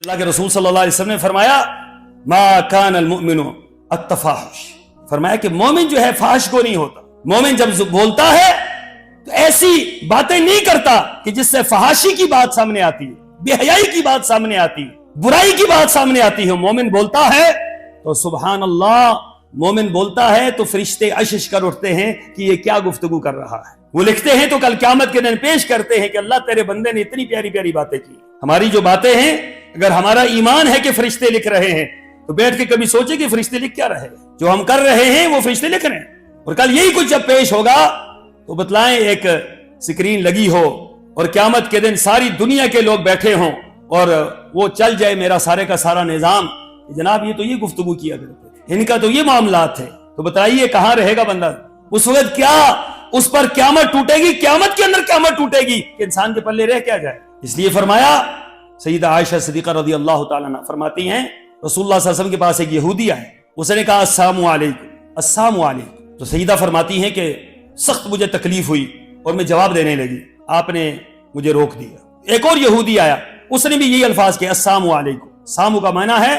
اللہ کے رسول صلی اللہ علیہ وسلم نے فرمایا ما کان المؤمن التفاحش، فرمایا کہ مومن جو ہے فحش کو نہیں ہوتا. مومن جب بولتا ہے تو ایسی باتیں نہیں کرتا کہ جس سے فحاشی کی بات سامنے آتی ہے، بے حیائی کی بات سامنے آتی ہے، برائی کی بات سامنے آتی ہے. مومن بولتا ہے تو سبحان اللہ، مومن بولتا ہے تو فرشتے عشش کر اٹھتے ہیں کہ یہ کیا گفتگو کر رہا ہے. وہ لکھتے ہیں تو کل قیامت کے دن پیش کرتے ہیں کہ اللہ تیرے بندے نے اتنی پیاری پیاری باتیں کی. ہماری جو باتیں ہیں، اگر ہمارا ایمان ہے کہ فرشتے لکھ رہے ہیں تو بیٹھ کے کبھی سوچے کہ فرشتے لکھ کیا رہے ہیں. جو ہم کر رہے ہیں وہ فرشتے لکھ رہے ہیں. اور کل یہی کچھ جب پیش ہوگا تو بتلائیں، ایک سکرین لگی ہو اور قیامت کے دن ساری دنیا کے لوگ بیٹھے ہوں اور وہ چل جائے میرا سارے کا سارا نظام، جناب یہ تو یہ گفتگو کیا کرتے تھے، ان کا تو یہ معاملات تھے، تو بتائیے کہاں رہے گا بندہ اس وقت؟ کیا اس پر قیامت ٹوٹے گی؟ قیامت کے اندر قیامت ٹوٹے گی کہ انسان کے پلے رہ کیا جائے. اس لیے فرمایا، سیدہ عائشہ صدیقہ رضی اللہ تعالیٰ عنہ فرماتی ہیں رسول اللہ صلی اللہ علیہ وسلم کے پاس ایک یہودی آئے، اس نے کہا السلام علیکم السلام علیکم. تو سیدہ فرماتی ہیں کہ سخت مجھے تکلیف ہوئی اور میں جواب دینے لگی، آپ نے مجھے روک دیا. ایک اور یہودی آیا، اس نے بھی یہی الفاظ کہے السلام علیکم. سامو کا معنی ہے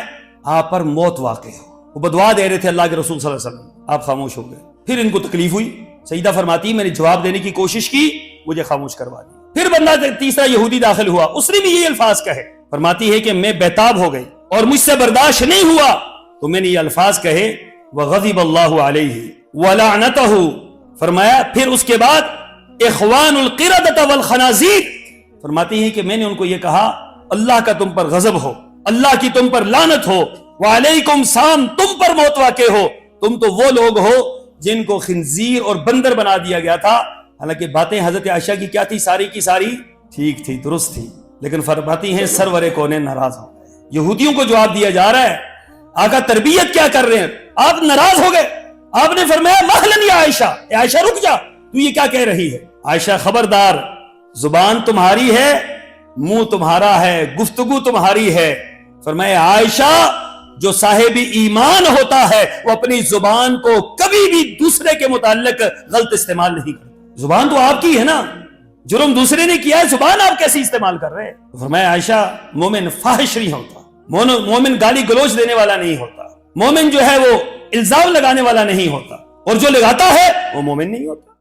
آپ پر موت واقع ہو. وہ بدعا دے رہے تھے اللہ کے رسول صلی اللہ علیہ وسلم، آپ خاموش ہو گئے. پھر ان کو تکلیف ہوئی، سیدہ فرماتی میں نے جواب دینے کی کوشش کی، مجھے خاموش کروا دی. پھر بندہ تیسرا یہودی داخل ہوا، اس نے بھی یہی الفاظ کہے. فرماتی ہے کہ میں بیتاب ہو گئی اور مجھ سے برداشت نہیں ہوا تو میں نے یہ الفاظ کہے وغضب اللہ علیہ ولعنتہ. فرمایا پھر اس کے بعد اخوان القردۃ والخنازیر، فرماتی ہے کہ میں نے ان کو یہ کہا اللہ کا تم پر غضب ہو، اللہ کی تم پر لعنت ہو، وعلیکم سام، تم پر موت واقع ہو. تم تو وہ لوگ ہو جن کو خنزیر اور بندر بنا دیا گیا تھا. حالانکہ باتیں حضرت عائشہ کی کیا تھی؟ ساری کی ساری ٹھیک تھی، درست تھی، لیکن فرماتی ہیں سرور کونین ناراض ہو گئے. یہودیوں کو جواب دیا جا رہا ہے، آقا تربیت کیا کر رہے ہیں، آپ ناراض ہو گئے. آپ نے فرمایا مہلن یا عائشہ، اے عائشہ رک جا، تو یہ کیا کہہ رہی ہے؟ عائشہ خبردار، زبان تمہاری ہے، منہ تمہارا ہے، گفتگو تمہاری ہے. فرمایا عائشہ جو صاحب ایمان ہوتا ہے وہ اپنی زبان کو کبھی بھی دوسرے کے متعلق غلط استعمال نہیں کرتا. زبان تو آپ کی ہے نا، جرم دوسرے نے کیا ہے، زبان آپ کیسے استعمال کر رہے ہیں؟ فرمایا عائشہ مومن فاحش نہیں ہوتا، مومن گالی گلوچ دینے والا نہیں ہوتا، مومن جو ہے وہ الزام لگانے والا نہیں ہوتا، اور جو لگاتا ہے وہ مومن نہیں ہوتا.